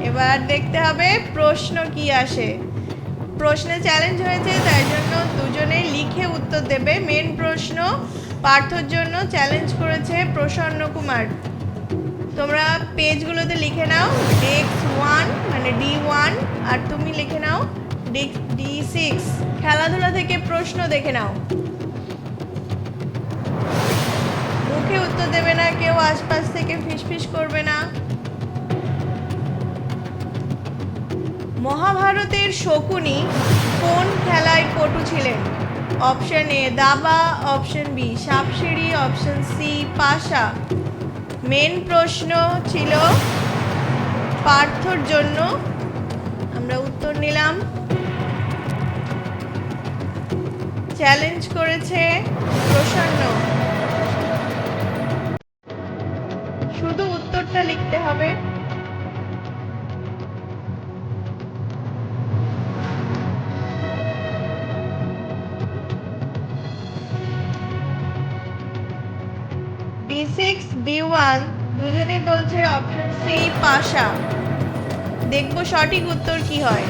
এবার দেখতে হবে প্রশ্ন কি আসে। প্রশ্নে চ্যালেঞ্জ হয়েছে তাই জন্য দুজনেই লিখে উত্তর দেবে। মেন প্রশ্ন পার্থর জন্য চ্যালেঞ্জ করেছে প্রসন্ন কুমার। তোমরা পেজগুলোতে লিখে নাও ডেক 1 মানে D1, আর তুমি লিখে নাও ডেক D6। খেলাধুলা থেকে প্রশ্ন দেখে নাও। মুখে উত্তর দেবে না কেউ, আশপাশ থেকে ফিসফিস করবে না। মহাভারতের শকুনি কোন খেলায় পটু ছিলেন? অপশন এ দাবা, অপশন বি সাপসিঁড়ি, অপশন সি পাশা। মেন প্রশ্ন ছিল পার্থর জন্য, আমরা উত্তর নিলাম। চ্যালেঞ্জ করেছে প্রসন্ন। শুধু উত্তরটা লিখতে হবে। D6 D1 দুজনেই বলছে অপশন সি পাশা। দেখবো সঠিক উত্তর কি হয়।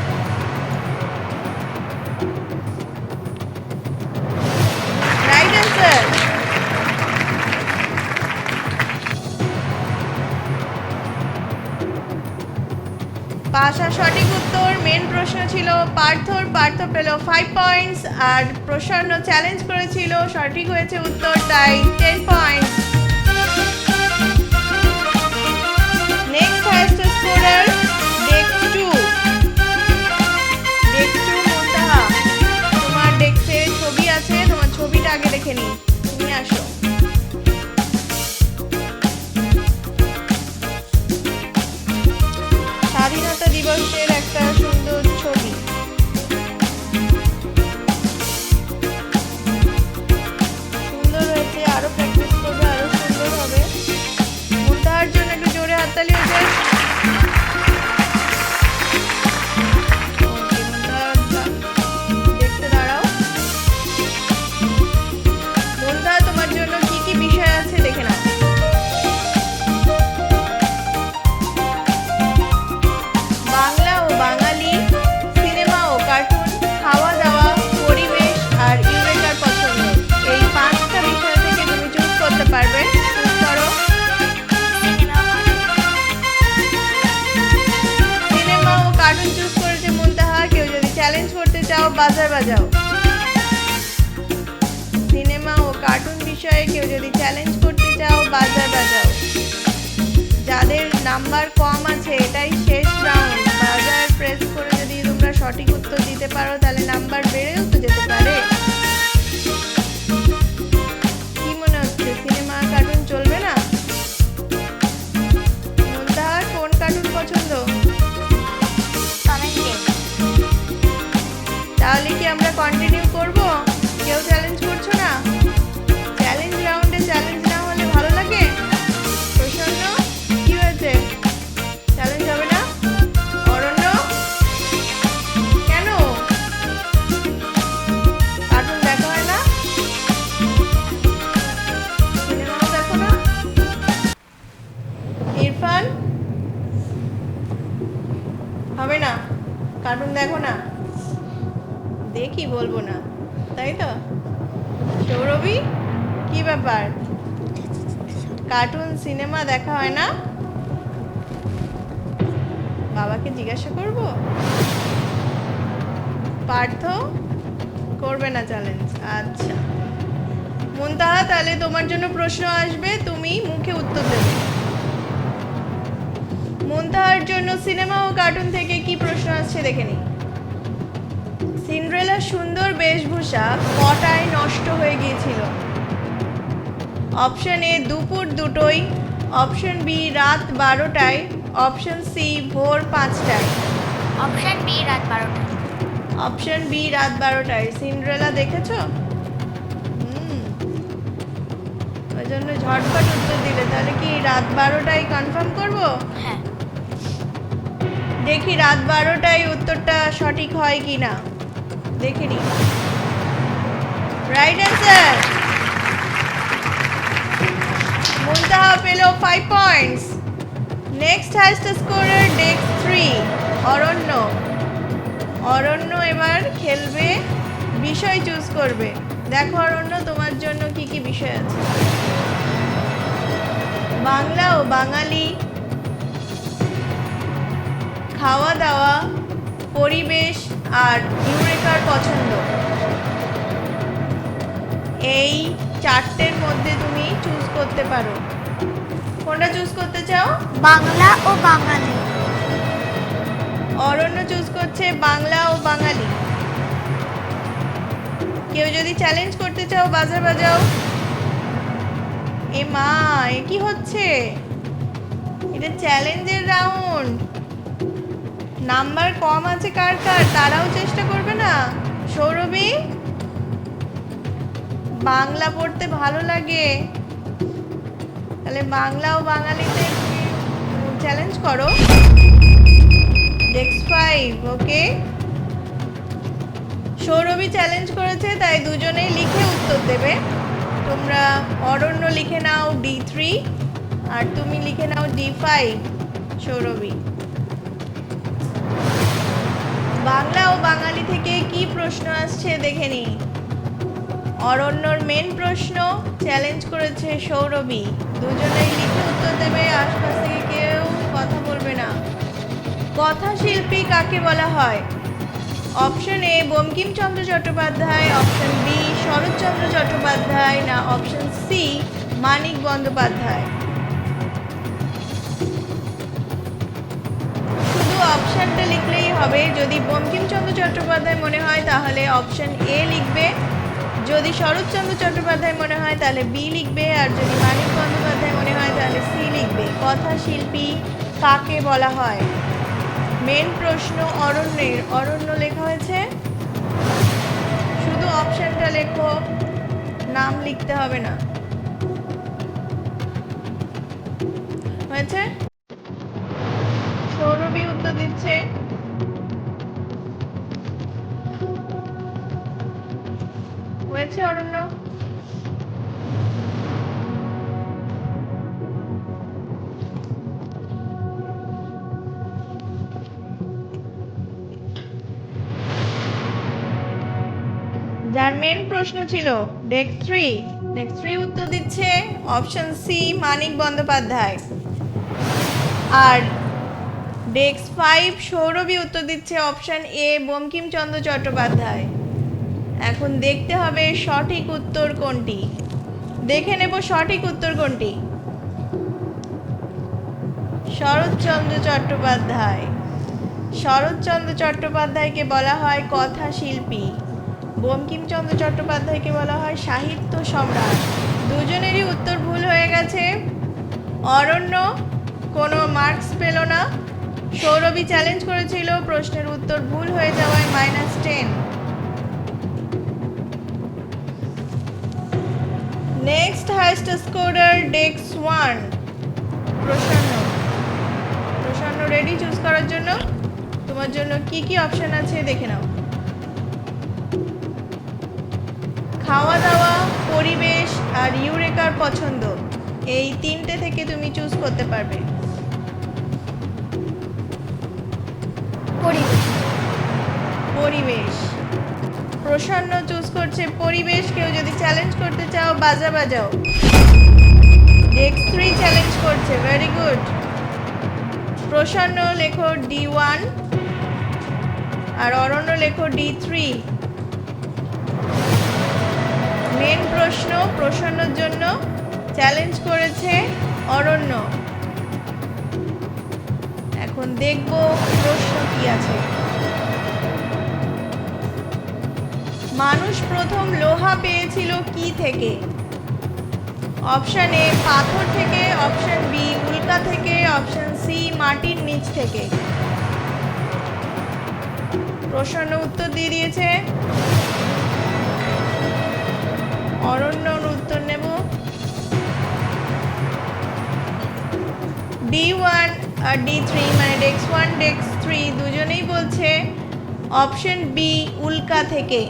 Right answer. পাশা সঠিক উত্তর। মেন প্রশ্ন ছিল পার্থর। পার্থ পেল 5 পয়েন্টস, আর প্রসন্ন চ্যালেঞ্জ করেছিল, সঠিক হয়েছে উত্তর, তাই 10 points. Next highest scorer desk 2। Desk 2 Muntaha. তোমার ডেস্কে ছবি আছে, তোমার ছবিটা আগে দেখে নিই। তুমি আসো। স্বাধীনতা দিবসের একটা সুন্দর ছবি। সুন্দর হয়েছে, আরো প্র্যাকটিস করবে, আরো সুন্দর হবে। মুনতাহার জন্য একটু জোরে হাততালি হয়েছে। দেখতে দাঁড়াও। মুনতাহা তোমার জন্য কি কি বিষয় আছে দেখে নাও। বাংলা ও বাঙালি, সিনেমা ও কার্টুন, খাওয়া দাওয়া, পরিবেশ আর ইউরেকার পছন্দ। এই 5টা বিষয় থেকে তুমি চুজ করতে পারবে। চুজ করো। সিনেমা ও কার্টুন চুজ করেছে মুনতাহা। কেউ যদি চ্যালেঞ্জ করতে চাও বাজার বাজাও। সিনেমা ও কার্টুন বিষয়ে কেউ যদি চ্যালেঞ্জ করতে চাও বাজার বাজাও। যাদের নাম্বার কম আছে এটাই শেষ রাউন্ড। বাজার প্রেস করে যদি তোমরা সঠিক উত্তর দিতে পারো তাহলে নাম্বার বেড়েও তো যেতে পারে। কি মনে হচ্ছে, সিনেমা কার্টুন চলবে না? মুনতাহার কোন কার্টুন পছন্দ? তাহলে কি আমরা কন্টিনিউ করব? কেউ চ্যালেঞ্জ করছো না? চ্যালেঞ্জ রাউন্ডে চ্যালেঞ্জ না হলে ভালো লাগে? প্রসন্ন কি হয়েছে? চ্যালেঞ্জ হবে না? অরণ্য কেন? কার্টুন দেখো না? দেখি বলবো না, তাই তো? সৌরভী, কি ব্যাপার? কার্টুন সিনেমা দেখা হয় না? বাবাকে জিজ্ঞাসা করব। পার্থ করবে না চ্যালেঞ্জ? আচ্ছা মুনতাহা, তাহলে তোমার জন্য প্রশ্ন আসবে, তুমি মুখে উত্তর দেবে। মুনতাহার জন্য সিনেমা ও কার্টুন থেকে কি প্রশ্ন আসছে দেখে নি। সিন্ড্রেলার সুন্দর বেশভূষা কটায় নষ্ট হয়ে গিয়েছিল? অপশন এ দুপুর 2টোয়, অপশন বি রাত 12টায়, অপশন সি ভোর 5টায়।
অপশন বি রাত 12টা।
অপশন বি রাত 12টায়। সিন্ড্রেলা দেখেছো? ওই জন্য ঝটপট উত্তর দিলে। তাহলে কি রাত 12টায় কনফার্ম করব?
হ্যাঁ।
দেখি রাত 12টায় উত্তরটা সঠিক হয় কি না, দেখে নি। Right answer. মুনতাহা পেল 5 points. Next highest scorer desk 3 অরণ্য। অরণ্য এবার খেলবে, বিষয় চুজ করবে। দেখো অরণ্য, তোমার জন্য কি কি বিষয় আছে। বাংলা ও বাঙালি, খাওয়া দাওয়া, পরিবেশ আর ইউরেকার পছন্দ। এই 4টের মধ্যে তুমি চুজ করতে পারো। কোনটা চুজ করতে চাও?
বাংলা ও বাঙালি।
অরণ্য চুজ করছে বাংলা ও বাঙালি। কেউ যদি চ্যালেঞ্জ করতে চাও বাজার বাজাও। এ মা, এ কি হচ্ছে? এটা চ্যালেঞ্জের রাউন্ড। নাম্বার কম আছে কার কার, তারাও চেষ্টা করবে না? সৌরভী, বাংলা পড়তে ভালো লাগে, তাহলে বাংলা ও বাঙালিতে চ্যালেঞ্জ করো। ডেস্ক 5, ওকে। সৌরভী চ্যালেঞ্জ করেছে, তাই দুজনেই লিখে উত্তর দেবে। তোমরা অরণ্য লিখে নাও D3 আর তুমি লিখে নাও D5। সৌরভী, বাংলা ও বাঙালি থেকে কি প্রশ্ন আসছে দেখে নি। অরণ্যর মেন প্রশ্ন, চ্যালেঞ্জ করেছে সৌরভী। দুজনেই লিখে উত্তর দেবে, আশপাশ থেকে কেউ কথা বলবে না। কথা শিল্পী কাকে বলা হয়? Option A Bankimchandra Chattopadhyay, option B Saratchandra Chattopadhyay, না অপশন সি মানিক বন্দ্যোপাধ্যায়। শুধু অপশনটা লিখলেই হবে। যদি বঙ্কিমচন্দ্র চট্টোপাধ্যায় মনে হয় তাহলে অপশন এ লিখবে, যদি শরৎচন্দ্র চট্টোপাধ্যায় মনে হয় তাহলে বি লিখবে, আর যদি মানিক বন্দ্যোপাধ্যায় মনে হয় তাহলে সি লিখবে। কথা শিল্পী কাকে বলা হয়? মেন প্রশ্ন অরণ্যের। অরণ্য লেখা হয়েছে, শুধু অপশনটা লেখো, নাম লিখতে হবে না। হয়েছে? সৌরভী উত্তর দিচ্ছে। হয়েছে অরণ্য? যার মেন প্রশ্ন ছিল ডেস্ক 3 উত্তর দিচ্ছে অপশন সি মানিক বন্দ্যোপাধ্যায়। আর ডেস্ক 5 সৌরভী উত্তর দিচ্ছে অপশন এ বঙ্কিমচন্দ্র চট্টোপাধ্যায়। এখন দেখতে হবে সঠিক উত্তর কোনটি। দেখে নেব সঠিক উত্তর কোনটি। শরৎচন্দ্র চট্টোপাধ্যায়। শরৎচন্দ্র চট্টোপাধ্যায়কে বলা হয় কথা শিল্পী, বঙ্কিমচন্দ্র চট্টোপাধ্যায়কে বলা হয় সাহিত্য সম্রাট। দুজনেরই উত্তর ভুল হয়ে গেছে। অরণ্য কোনো মার্কস পেল না। সৌরভী চ্যালেঞ্জ করেছিল, প্রশ্নের উত্তর ভুল হয়ে যাওয়ায় -10। নেক্সট হাইয়েস্ট স্কোরার ডেস্ক 1 প্রসন্ন। প্রসন্ন রেডি চুজ করার জন্য? তোমার জন্য কি কি অপশন আছে দেখে নাও। খাওয়া দাওয়া, পরিবেশ আর ইউরেকার পছন্দ, এই 3টে থেকে তুমি চুজ করতে পারবে।
পরিবেশ।
পরিবেশ। প্রসন্ন চুজ করছে পরিবেশ। কেউ যদি চ্যালেঞ্জ করতে চাও বাজাও। ডেক্স 3 চ্যালেঞ্জ করছে, ভেরি গুড। প্রসন্ন লেখো D1 আর অরণ্য লেখো D3। মেন প্রশ্ন প্রসন্নর জন্য চ্যালেঞ্জ করেছে অরণ্য। এখন দেখব প্রশ্ন কি আছে। মানুষ প্রথম লোহা পেয়েছিল কি থেকে? অপশন এ পাথর থেকে, অপশন বি উল্কা থেকে, অপশন সি মাটির নিচ থেকে। প্রসন্ন উত্তর দিয়ে দিয়েছে। অরণ্যর উত্তর নেব। D1 আর D3 মানে ডেক্স 1 ডেক্স 3 দুজনেই বলছে অপশন বি উল্কা থেকে।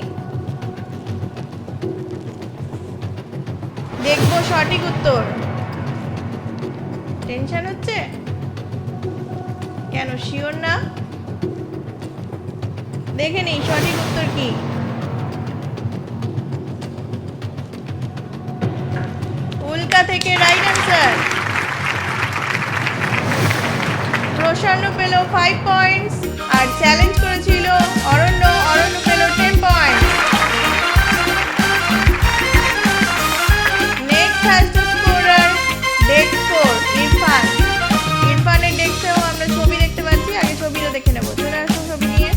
দেখব সঠিক উত্তর। টেনশন হচ্ছে কেন? শিওর না? দেখে নিই সঠিক উত্তর কি। উল্কা থেকে রাইট অ্যান্সার। প্রসন্ন পেল 5 পয়েন্টস আর চ্যালেঞ্জ করেছিল অরণ্য। অরণ্য পেল 10 point. Next has the scorer ডেক্স 4 ইরফান। ইরফানের ডেক্সেও আমরা ছবি দেখতে পাচ্ছি, আগে ছবিটা দেখে নেব। চলে আসুন ছবি নিয়ে।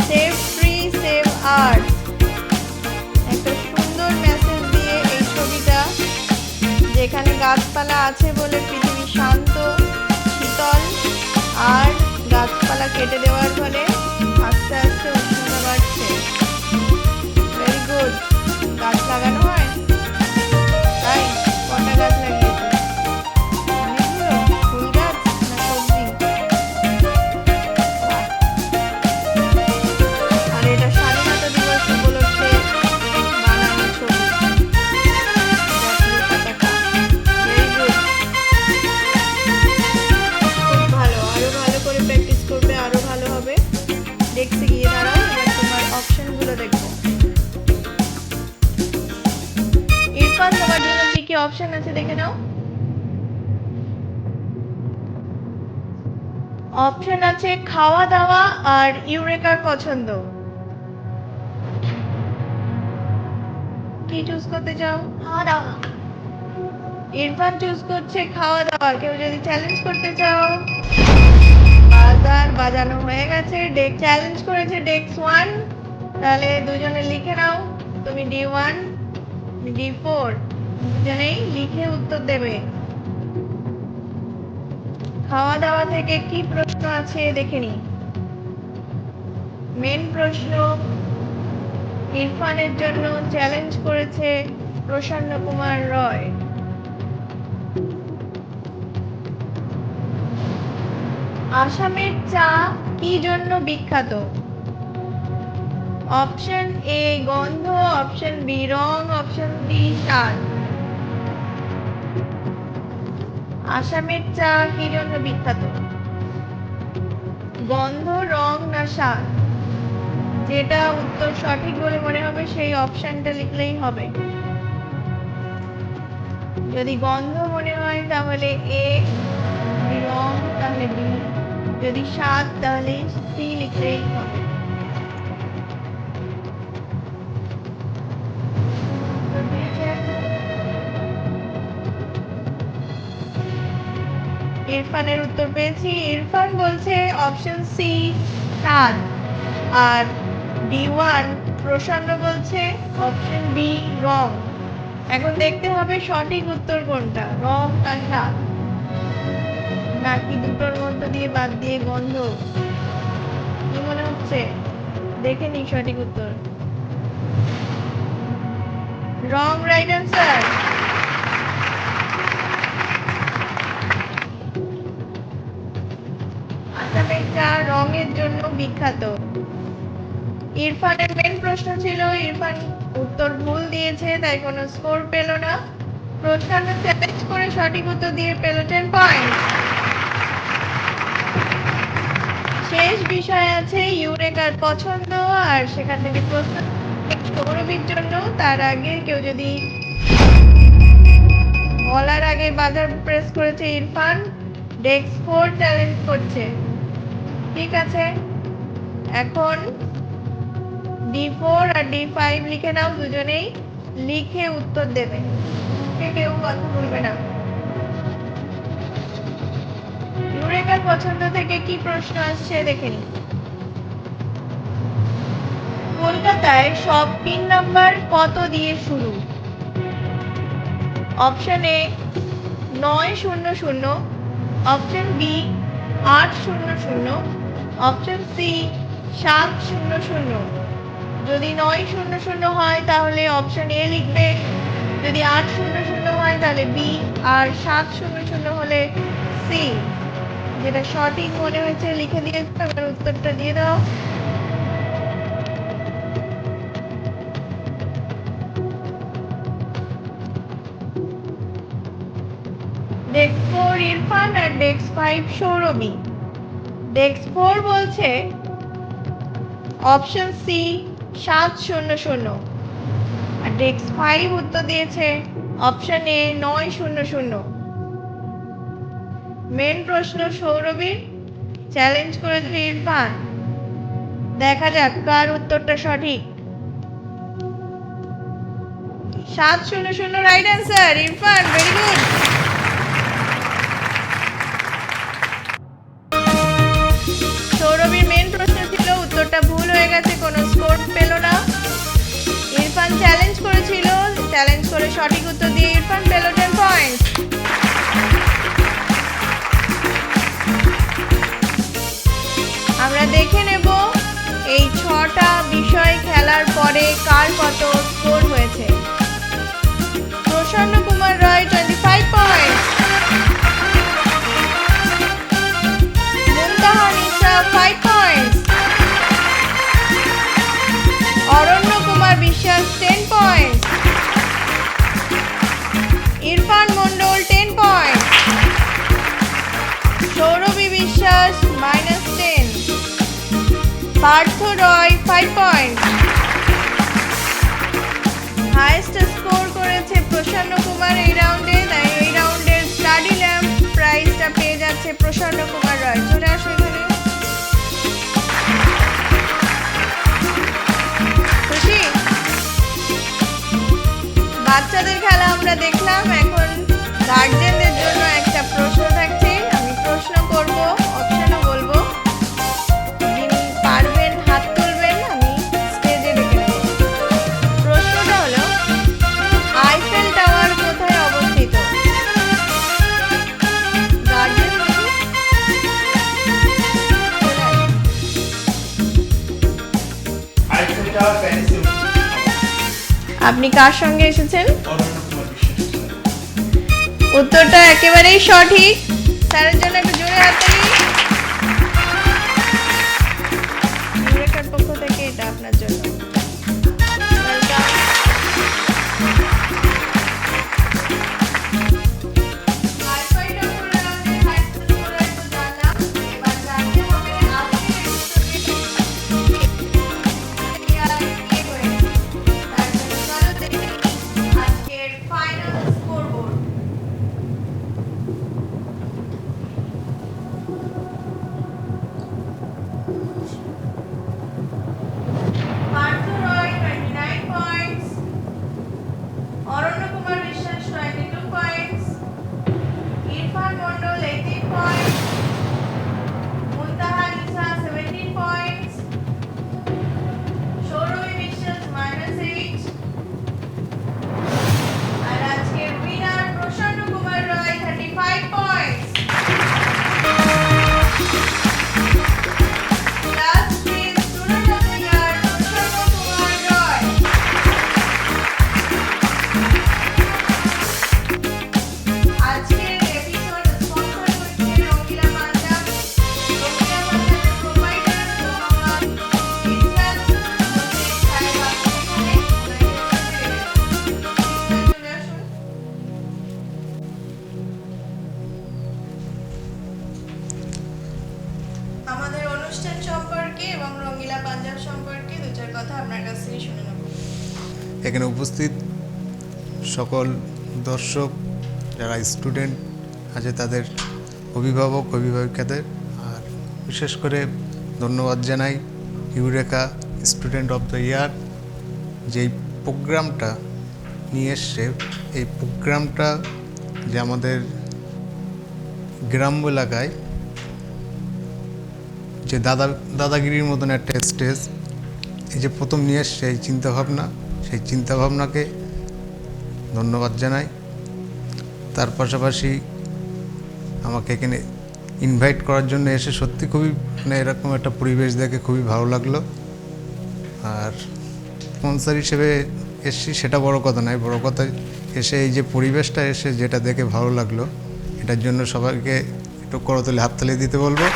সেভ ট্রি সেভ আর্থ, একটা সুন্দর মেসেজ দিয়ে এই ছবিটা, যেখানে গাছপালা আছে বলে পৃথিবী শান্ত শীতল, আর গাছপালা কেটে দেওয়ার ফলে আস্তে আস্তে উষ্ণতা বাড়ছে। Very good. গাছ লাগানো হয় তাই? কটা গাছ লাগিয়েছে? অনেকগুলো। ফুল গাছ না সবজি? বাহ। আর এটা স্বাধীনতা দিবস উপলক্ষে বানানো ছবি, জাতীয় পতাকা। ভেরি গুড, খুব ভালো। আরো ভালো করে প্র্যাকটিস করবে, আরো ভালো হবে। ডেস্কে গিয়ে দাঁড়াও, এবার তোমার অপশনগুলো দেখবো। ইরফান, তোমার জন্য কি কি অপশন আছে দেখে নাও। অপশন আছে খাওয়া দাওয়া আর ইউরেকার পছন্দ। কি চুজ করতে চাও?
খাওয়া দাওয়া।
ইরফান চুজ করছে খাওয়া দাওয়া। কেউ যদি চ্যালেঞ্জ করতে চাও বাজানো হয়ে গেছে। ডেক চ্যালেঞ্জ করেছে ডেক্স 1, তাহলে দুজনে লিখে নাও। তুমি D1 D4 দুজনেই লিখে উত্তর দেবে। খাওয়া দাওয়া থেকে কি প্রশ্ন আছে দেখে নি। মেন প্রশ্ন ইরফানের জন্য চ্যালেঞ্জ করেছে প্রসন্ন কুমার রয়। আসামের চা কি জন্য বিখ্যাত? অপশন এ গন্ধ, অপশন বি রং, অপশন সি স্বাদ। আসামের চা কি জন্য বিখ্যাত? গন্ধ, রং না স্বাদ? যেটা উত্তর সঠিক বলে মনে হবে সেই অপশনটা লিখলেই হবে। যদি গন্ধ মনে হয় তাহলে এ, যদি রং তাহলে বি, যদি স্বাদ তাহলে সি লিখলেই হবে। উত্তর দিয়েছেন ইরফানের উত্তর পেয়েছি। ইরফান বলছে অপশন সি স্বাদ, আর D1 প্রসন্ন বলছে অপশন বি রং। এখন দেখতে হবে সঠিক উত্তর কোনটা, রং না স্বাদ, নাকি দুটোর মধ্য দিয়ে বাদ দিয়ে গন্ধ। কি মনে হচ্ছে? দেখে নি সঠিক উত্তর। Wrong right answer. আসামের চা রঙের জন্য বিখ্যাত। ইরফানের মেন প্রশ্ন ছিল, ইরফান উত্তর ভুল দিয়েছে, তাই কোনো স্কোর পেল না। প্রশ্নান্ন চ্যালেঞ্জ করে সঠিক উত্তর দিয়ে পেল 10 পয়েন্ট। শেষ বিষয় আছে ইউরেকার পছন্দ, আর সেখান থেকে প্রশ্ন সৌরভীর জন্য। তার আগে কেউ যদি বলার আগে বাজার প্রেস করেছে ইরফান, ডেস্ক 4 চ্যালেঞ্জ করছে। ঠিক আছে, এখন D4 আর D5 লিখে নাও, দুজনেই লিখে উত্তর দেবে, কেউ কথা বলবে না। ইউরেকার পছন্দ থেকে কি প্রশ্ন আসছে দেখে নি। কলকাতায় সব পিন নাম্বার কত দিয়ে শুরু? Option A 900, option B 800, option C 700। যদি 900 হয় তাহলে অপশন এ লিখবে, যদি 800 হয় তাহলে বি, আর 700 হলে সি। যেটা সঠিক মনে হয়েছে লিখে দিয়েছো, এবার উত্তরটা দিয়ে দাও। ডেস্ক 4 ইরফান আর ডেস্ক 5 সৌরভী। ডেস্ক 4 বলছে অপশন সি 700, আর ডেস্ক 5 উত্তর দিয়েছে অপশন এ 900। মেন প্রশ্ন সৌরভীর, চ্যালেঞ্জ করেছে ইরফান। দেখা যাক কার উত্তরটা সঠিক। 700 right answer. Irfan, very good. সৌরভীর মেন প্রশ্ন ছিল, উত্তরটা ভুল হয়ে গেছে, কোনো স্কোর পেল না। ইরফান চ্যালেঞ্জ করেছিল, চ্যালেঞ্জ করে সঠিক উত্তর দিয়ে ইরফান পেল 10 পয়েন্ট। আমরা দেখে নেব এই 6টা বিষয় খেলার পরে কার কত স্কোর হয়েছে। প্রসন্ন কুমার রায় 25 পয়েন্ট, মুমতাহা নিশা 5 পয়েন্ট, অরণ্য কুমার বিশ্বাস 10 পয়েন্ট, ইরফান মন্ডল 10 পয়েন্ট, সৌরভী বিশ্বাস -10, পার্থ রয় 5 পয়েন্ট। হাইয়েস্ট স্কোর করেছে প্রসন্ন কুমার এই রাউন্ডে, তাই এই রাউন্ডের স্টাডি ল্যাম্প প্রাইজটা পেয়ে যাচ্ছে প্রসন্ন কুমার রয়। চলে আসো এখানে। খুশি? বাচ্চাদের খেলা আমরা দেখলাম, এখন গার্জেনদের জন্য একটা প্রশ্ন থাকছে। আমি প্রশ্ন করব, অপশনও বলবো, যিনি পারবেন হাত তুলবেন, আমি স্টেজে ডেকে নেব। প্রশ্নটা হলো, আইফেল টাওয়ার কোথায় অবস্থিত? গার্জেন
আইফেল টাওয়ার প্যারিসে।
আপনি কার সঙ্গে এসেছেন?
অরণ্য কুমার বিশ্বাস।
উত্তরটা একেবারেই সঠিক। স্যারের জন্য একটু জোরে হাততালি। ইউরেকার পক্ষ থেকে এটা আপনার জন্য। Welcome. Hi-Fi টাওয়ার রাউন্ডে হাইস্ট স্কোরার তো জানলাম, এবার জানতে হবে আজকের আজকের ফাইনাল স্কোরবোর্ড। পার্থ আপনার কাছ থেকে শুনে নেব।
এখানে উপস্থিত সকল দর্শক যারা স্টুডেন্ট আছে তাদের অভিভাবক অভিভাবিকাদের আর বিশেষ করে ধন্যবাদ জানাই ইউরেকা স্টুডেন্ট অফ দ্য ইয়ার যেই প্রোগ্রামটা নিয়ে এসছে। এই প্রোগ্রামটা যে আমাদের গ্রাম্য এলাকায় যে দাদাগিরির মতন একটা স্টেজ এই যে প্রথম নিয়ে এসছে এই চিন্তাভাবনা, সেই চিন্তাভাবনাকে ধন্যবাদ জানাই। তার পাশাপাশি আমাকে এখানে ইনভাইট করার জন্য এসে সত্যি খুবই মানে এরকম একটা পরিবেশ দেখে খুবই ভালো লাগলো। আর স্পন্সর হিসেবে এসছি সেটা বড় কথা নয়, বড় কথা এসে এই যে পরিবেশটা এসে যেটা দেখে ভালো লাগলো, এটার জন্য সবাইকে একটু করতালি হাততালি দিতে বলবো।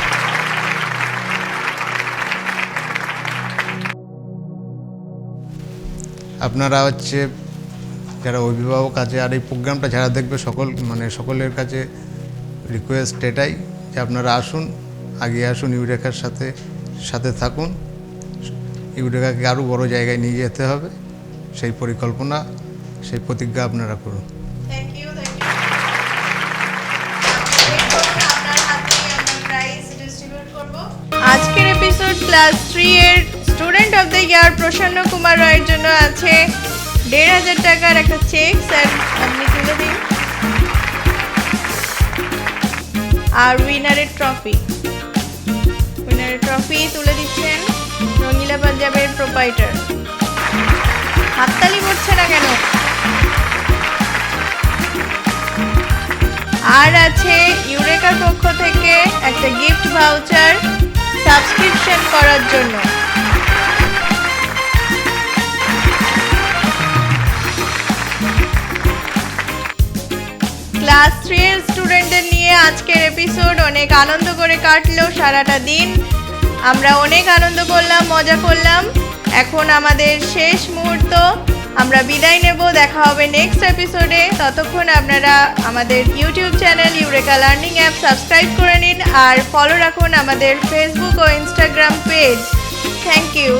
আপনারা হচ্ছে যারা অভিভাবক আছে আর এই প্রোগ্রামটা যারা দেখবে সকলের কাছে রিকোয়েস্ট এটাই যে আপনারা আসুন, এগিয়ে আসুন, ইউরেকার সাথে থাকুন। ইউরেকাকে আরও বড় জায়গায় নিয়ে যেতে হবে, সেই পরিকল্পনা সেই প্রতিজ্ঞা আপনারা করুন।
Thank you. আপনার হাতেই আমরা প্রাইজ ডিস্ট্রিবিউট করব। আজকের এপিসোড ক্লাস 3 এর স্টুডেন্ট অফ দ্য ইয়ার প্রসন্ন কুমার রায়ের জন্য আছে 1,500 টাকার একটা চেক। স্যার আপনি তুলে দিন। আর উইনারের ট্রফি তুলে দিচ্ছেন রঙিলা পাঞ্জাবের প্রোপাইটার। হাততালি পড়ছে না কেন? আর আছে ইউরেকার পক্ষ থেকে একটা গিফট ভাউচার সাবস্ক্রিপশন করার জন্য। ক্লাস 3 এর স্টুডেন্টদের নিয়ে আজকের এপিসোড অনেক আনন্দ করে কাটলো। সারাটা দিন আমরা অনেক আনন্দ করলাম, মজা করলাম। এখন আমাদের শেষ মুহূর্ত, আমরা বিদায় নেব। দেখা হবে নেক্সট এপিসোডে। ততক্ষণ আপনারা আমাদের YouTube channel Eureka learning app subscribe করে নিন আর ফলো রাখুন আমাদের ফেসবুক ও ইনস্টাগ্রাম পেজ। Thank you.